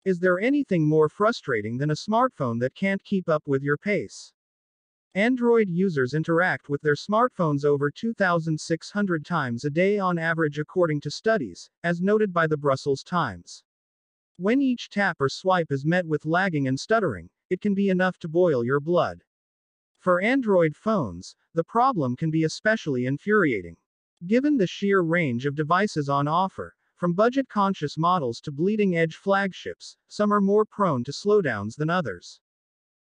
Is there anything more frustrating than a smartphone that can't keep up with your pace? Android users interact with their smartphones over 2,600 times a day on average, according to studies, as noted by the Brussels Times. When each tap or swipe is met with lagging and stuttering, it can be enough to boil your blood. For Android phones, the problem can be especially infuriating. Given the sheer range of devices on offer, from budget-conscious models to bleeding-edge flagships, some are more prone to slowdowns than others.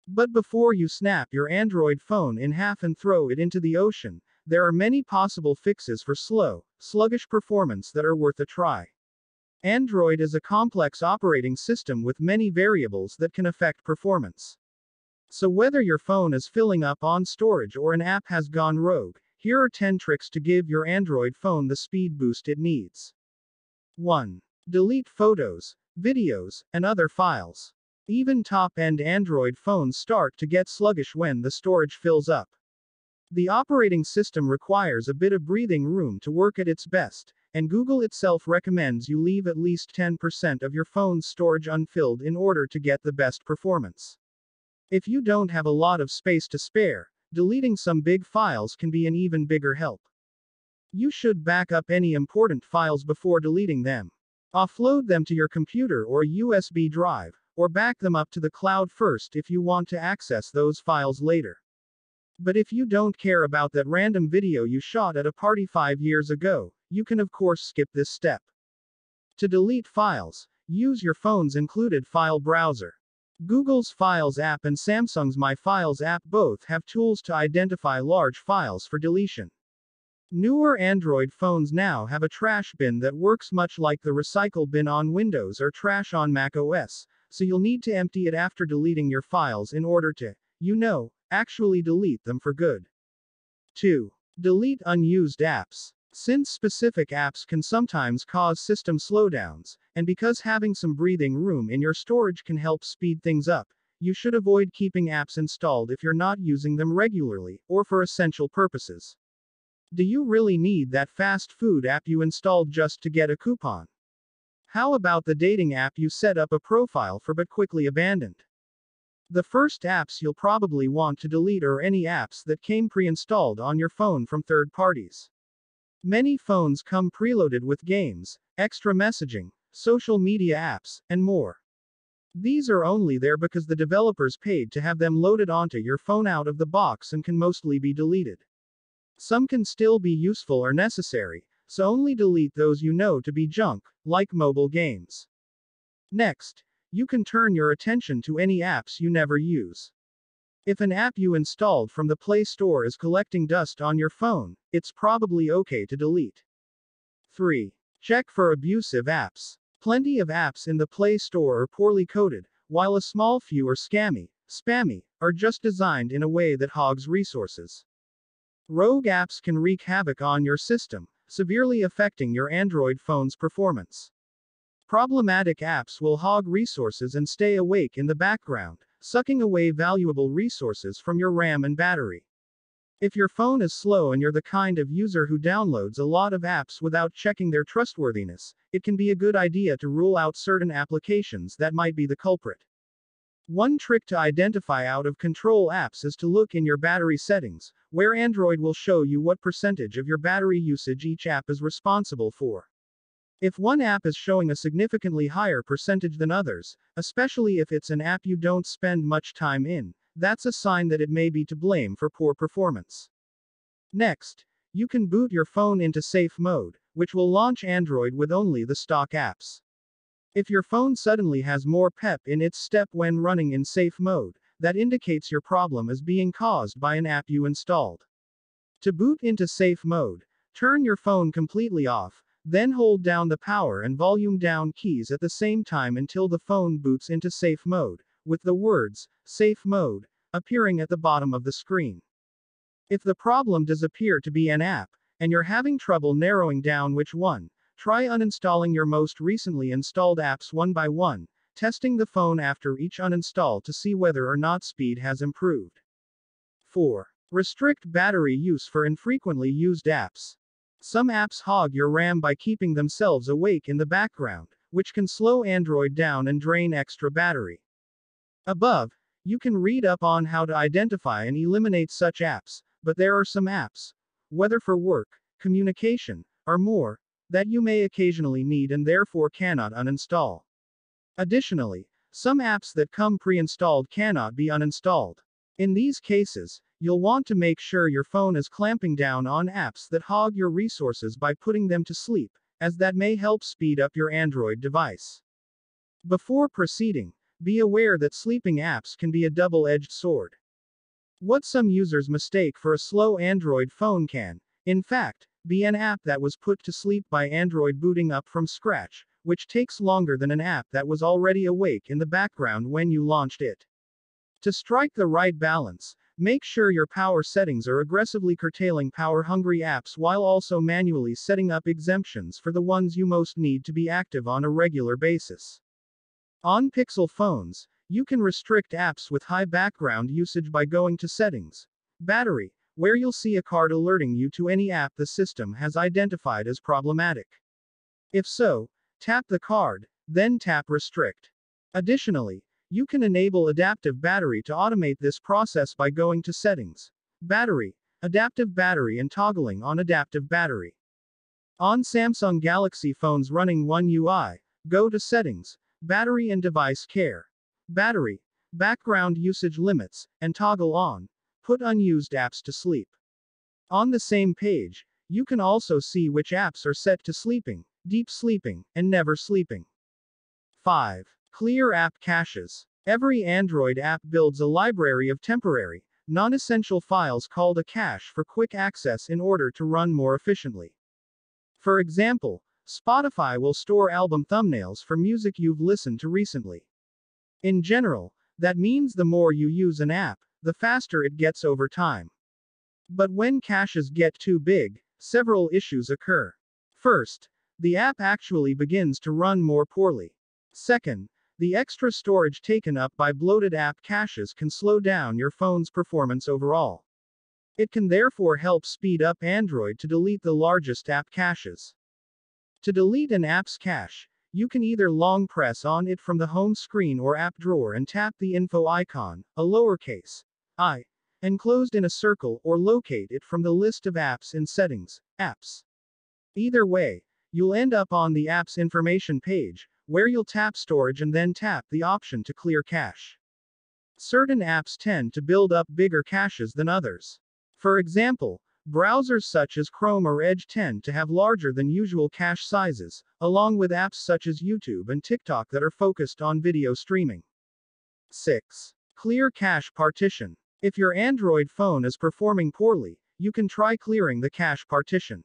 But before you snap your Android phone in half and throw it into the ocean, there are many possible fixes for slow, sluggish performance that are worth a try. Android is a complex operating system with many variables that can affect performance. So whether your phone is filling up on storage or an app has gone rogue, here are 10 tricks to give your Android phone the speed boost it needs. 1. Delete photos, videos, and other files. Even top-end Android phones start to get sluggish when the storage fills up. The operating system requires a bit of breathing room to work at its best, and Google itself recommends you leave at least 10% of your phone's storage unfilled in order to get the best performance. If you don't have a lot of space to spare, deleting some big files can be an even bigger help. You should back up any important files before deleting them. Offload them to your computer or a USB drive, or back them up to the cloud first if you want to access those files later. But if you don't care about that random video you shot at a party 5 years ago, you can of course skip this step. To delete files, use your phone's included file browser. Google's Files app and Samsung's My Files app both have tools to identify large files for deletion. Newer Android phones now have a trash bin that works much like the recycle bin on Windows or trash on Mac OS, so you'll need to empty it after deleting your files in order to, actually delete them for good. 2. Delete unused apps. Since specific apps can sometimes cause system slowdowns, and because having some breathing room in your storage can help speed things up, you should avoid keeping apps installed if you're not using them regularly, or for essential purposes. Do you really need that fast food app you installed just to get a coupon? How about the dating app you set up a profile for but quickly abandoned? The first apps you'll probably want to delete are any apps that came pre-installed on your phone from third parties. Many phones come preloaded with games, extra messaging, social media apps, and more. These are only there because the developers paid to have them loaded onto your phone out of the box and can mostly be deleted. Some can still be useful or necessary, so only delete those you know to be junk, like mobile games. Next, you can turn your attention to any apps you never use. If an app you installed from the Play Store is collecting dust on your phone, it's probably okay to delete. 3. Check for abusive apps. Plenty of apps in the Play Store are poorly coded, while a small few are scammy, spammy, or just designed in a way that hogs resources. Rogue apps can wreak havoc on your system, severely affecting your Android phone's performance. Problematic apps will hog resources and stay awake in the background, sucking away valuable resources from your RAM and battery. If your phone is slow and you're the kind of user who downloads a lot of apps without checking their trustworthiness, it can be a good idea to rule out certain applications that might be the culprit. One trick to identify out-of-control apps is to look in your battery settings, where Android will show you what percentage of your battery usage each app is responsible for. If one app is showing a significantly higher percentage than others, especially if it's an app you don't spend much time in, that's a sign that it may be to blame for poor performance. Next, you can boot your phone into safe mode, which will launch Android with only the stock apps. If your phone suddenly has more pep in its step when running in safe mode, that indicates your problem is being caused by an app you installed. To boot into safe mode, turn your phone completely off, then hold down the power and volume down keys at the same time until the phone boots into safe mode, with the words, "Safe Mode," appearing at the bottom of the screen. If the problem does appear to be an app, and you're having trouble narrowing down which one, try uninstalling your most recently installed apps one by one, testing the phone after each uninstall to see whether or not speed has improved. 4. Restrict battery use for infrequently used apps. Some apps hog your RAM by keeping themselves awake in the background, which can slow Android down and drain extra battery. Above, you can read up on how to identify and eliminate such apps, but there are some apps, whether for work, communication, or more, that you may occasionally need and therefore cannot uninstall. Additionally, some apps that come pre-installed cannot be uninstalled. In these cases, you'll want to make sure your phone is clamping down on apps that hog your resources by putting them to sleep, as that may help speed up your Android device. Before proceeding, be aware that sleeping apps can be a double-edged sword. What some users mistake for a slow Android phone can, in fact, be an app that was put to sleep by Android booting up from scratch, which takes longer than an app that was already awake in the background when you launched it. To strike the right balance, make sure your power settings are aggressively curtailing power-hungry apps while also manually setting up exemptions for the ones you most need to be active on a regular basis. On Pixel phones, you can restrict apps with high background usage by going to Settings, Battery, where you'll see a card alerting you to any app the system has identified as problematic. If so, tap the card, then tap Restrict. Additionally, you can enable Adaptive Battery to automate this process by going to Settings, Battery, Adaptive Battery and toggling on Adaptive Battery. On Samsung Galaxy phones running One UI, go to Settings, Battery and Device Care. Battery, Background Usage Limits, and toggle on, Put Unused Apps to Sleep. On the same page, you can also see which apps are set to sleeping, deep sleeping, and never sleeping. 5. Clear app caches. Every Android app builds a library of temporary, non-essential files called a cache for quick access in order to run more efficiently. For example, Spotify will store album thumbnails for music you've listened to recently. In general, that means the more you use an app, the faster it gets over time. But when caches get too big, several issues occur. First, the app actually begins to run more poorly. Second, the extra storage taken up by bloated app caches can slow down your phone's performance overall. It can therefore help speed up Android to delete the largest app caches. To delete an app's cache, you can either long press on it from the home screen or app drawer and tap the info icon, a lowercase I, enclosed in a circle, or locate it from the list of apps in Settings, Apps. Either way, you'll end up on the app's information page, where you'll tap Storage and then tap the option to clear cache. Certain apps tend to build up bigger caches than others. For example, browsers such as Chrome or Edge tend to have larger than usual cache sizes, along with apps such as YouTube and TikTok that are focused on video streaming. 6. Clear cache partition. If your Android phone is performing poorly, you can try clearing the cache partition.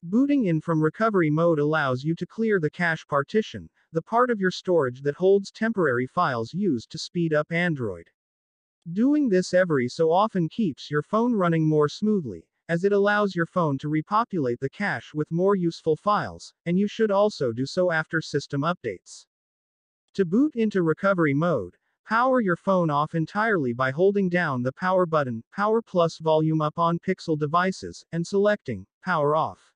Booting in from recovery mode allows you to clear the cache partition, the part of your storage that holds temporary files used to speed up Android. Doing this every so often keeps your phone running more smoothly, as it allows your phone to repopulate the cache with more useful files, and you should also do so after system updates. To boot into recovery mode, power your phone off entirely by holding down the power button, power plus volume up on Pixel devices, and selecting power off.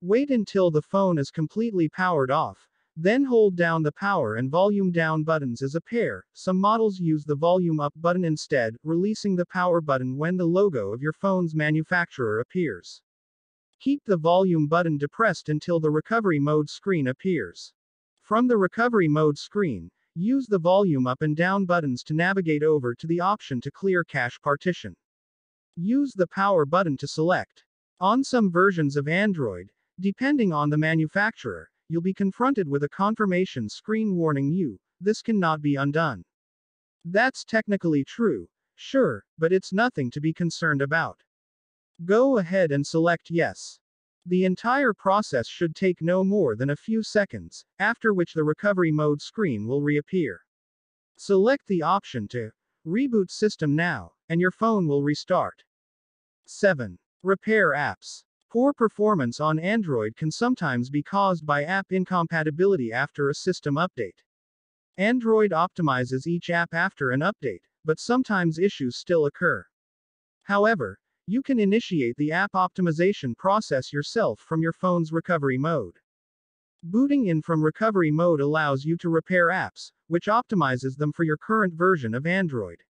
Wait until the phone is completely powered off, then hold down the power and volume down buttons as a pair. Some models use the volume up button instead, releasing the power button when the logo of your phone's manufacturer appears. Keep the volume button depressed until the recovery mode screen appears. From the recovery mode screen, use the volume up and down buttons to navigate over to the option to clear cache partition. Use the power button to select. On some versions of Android, depending on the manufacturer, you'll be confronted with a confirmation screen warning you, this cannot be undone. That's technically true, sure, but it's nothing to be concerned about. Go ahead and select yes. The entire process should take no more than a few seconds, after which the recovery mode screen will reappear. Select the option to reboot system now, and your phone will restart. 7. Repair apps. Poor performance on Android can sometimes be caused by app incompatibility after a system update. Android optimizes each app after an update, but sometimes issues still occur. However, you can initiate the app optimization process yourself from your phone's recovery mode. Booting in from recovery mode allows you to repair apps, which optimizes them for your current version of Android.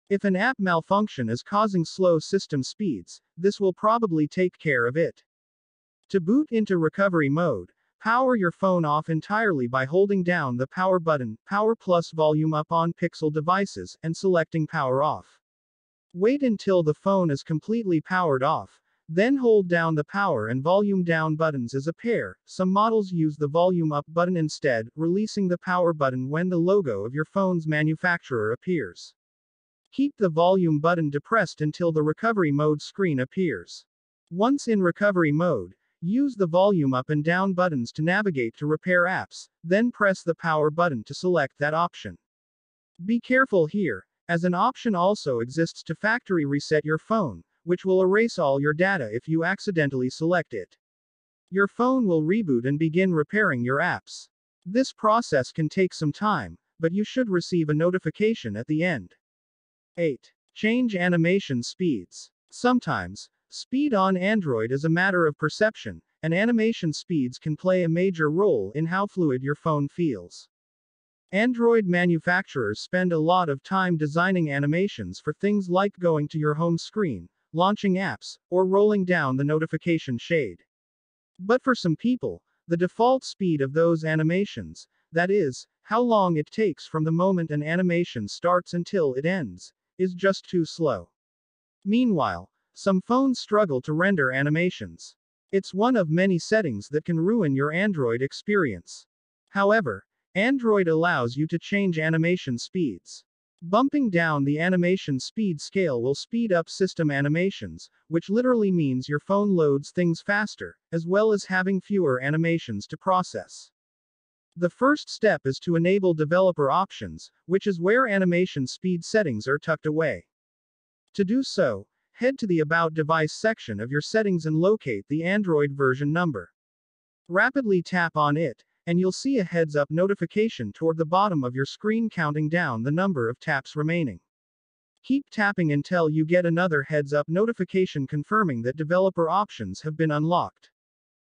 If an app malfunction is causing slow system speeds, this will probably take care of it. To boot into recovery mode, power your phone off entirely by holding down the power button, power plus volume up on Pixel devices, and selecting power off. Wait until the phone is completely powered off, then hold down the power and volume down buttons as a pair. Some models use the volume up button instead, releasing the power button when the logo of your phone's manufacturer appears. Keep the volume button depressed until the recovery mode screen appears. Once in recovery mode, use the volume up and down buttons to navigate to repair apps, then press the power button to select that option. Be careful here, as an option also exists to factory reset your phone, which will erase all your data if you accidentally select it. Your phone will reboot and begin repairing your apps. This process can take some time, but you should receive a notification at the end. 8. Change animation speeds. Sometimes, speed on Android is a matter of perception, and animation speeds can play a major role in how fluid your phone feels. Android manufacturers spend a lot of time designing animations for things like going to your home screen, launching apps, or rolling down the notification shade. But for some people, the default speed of those animations, that is, how long it takes from the moment an animation starts until it ends, is just too slow. Meanwhile, some phones struggle to render animations. It's one of many settings that can ruin your Android experience. However, Android allows you to change animation speeds. Bumping down the animation speed scale will speed up system animations, which literally means your phone loads things faster, as well as having fewer animations to process. The first step is to enable developer options, which is where animation speed settings are tucked away. To do so, head to the About Device section of your settings and locate the Android version number. Rapidly tap on it, and you'll see a heads-up notification toward the bottom of your screen counting down the number of taps remaining. Keep tapping until you get another heads-up notification confirming that developer options have been unlocked.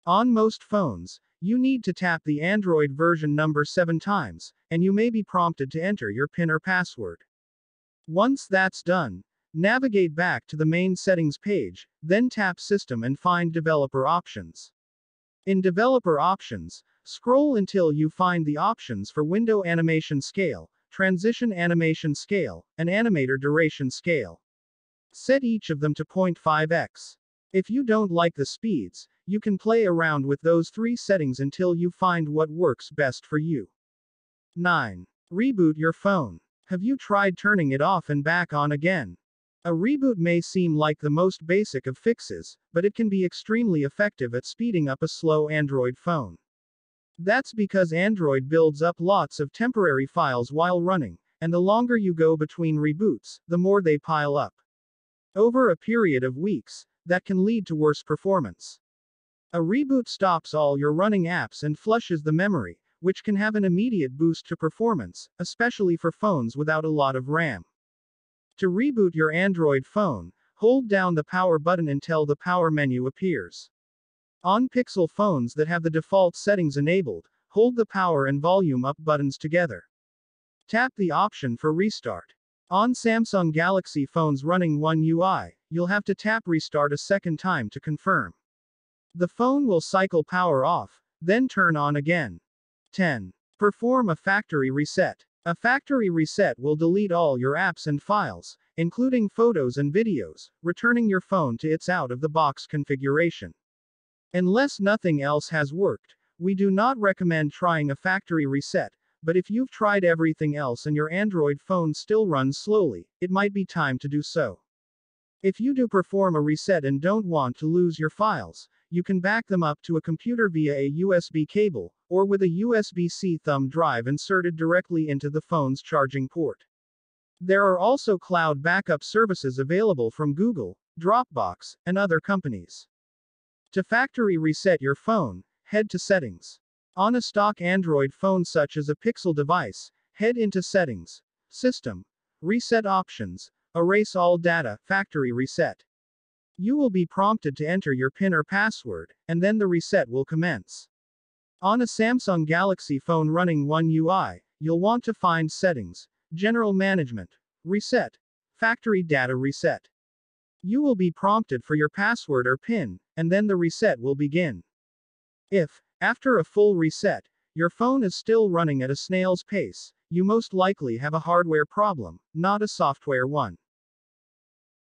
On most phones, you need to tap the Android version number 7 times, and you may be prompted to enter your PIN or password. Once that's done, navigate back to the main settings page, then tap System and find Developer Options. In Developer Options, scroll until you find the options for Window Animation Scale, Transition Animation Scale, and Animator Duration Scale. Set each of them to 0.5x. If you don't like the speeds, you can play around with those 3 settings until you find what works best for you. 9. Reboot your phone. Have you tried turning it off and back on again? A reboot may seem like the most basic of fixes, but it can be extremely effective at speeding up a slow Android phone. That's because Android builds up lots of temporary files while running, and the longer you go between reboots, the more they pile up. Over a period of weeks, that can lead to worse performance. A reboot stops all your running apps and flushes the memory, which can have an immediate boost to performance, especially for phones without a lot of RAM. To reboot your Android phone, hold down the power button until the power menu appears. On Pixel phones that have the default settings enabled, hold the power and volume up buttons together. Tap the option for restart. On Samsung Galaxy phones running One UI, you'll have to tap restart a second time to confirm. The phone will cycle power off, then turn on again. 10. Perform a factory reset. A factory reset will delete all your apps and files, including photos and videos, returning your phone to its out-of-the-box configuration. Unless nothing else has worked, we do not recommend trying a factory reset, but if you've tried everything else and your Android phone still runs slowly, it might be time to do so. If you do perform a reset and don't want to lose your files, you can back them up to a computer via a USB cable, or with a USB-C thumb drive inserted directly into the phone's charging port. There are also cloud backup services available from Google, Dropbox, and other companies. To factory reset your phone, head to Settings. On a stock Android phone such as a Pixel device, head into Settings, System, Reset Options, Erase All Data, Factory Reset. You will be prompted to enter your PIN or password, and then the reset will commence. On a Samsung Galaxy phone running One UI, you'll want to find Settings, General Management, Reset, Factory Data Reset. You will be prompted for your password or PIN, and then the reset will begin. If, after a full reset, your phone is still running at a snail's pace, you most likely have a hardware problem, not a software one.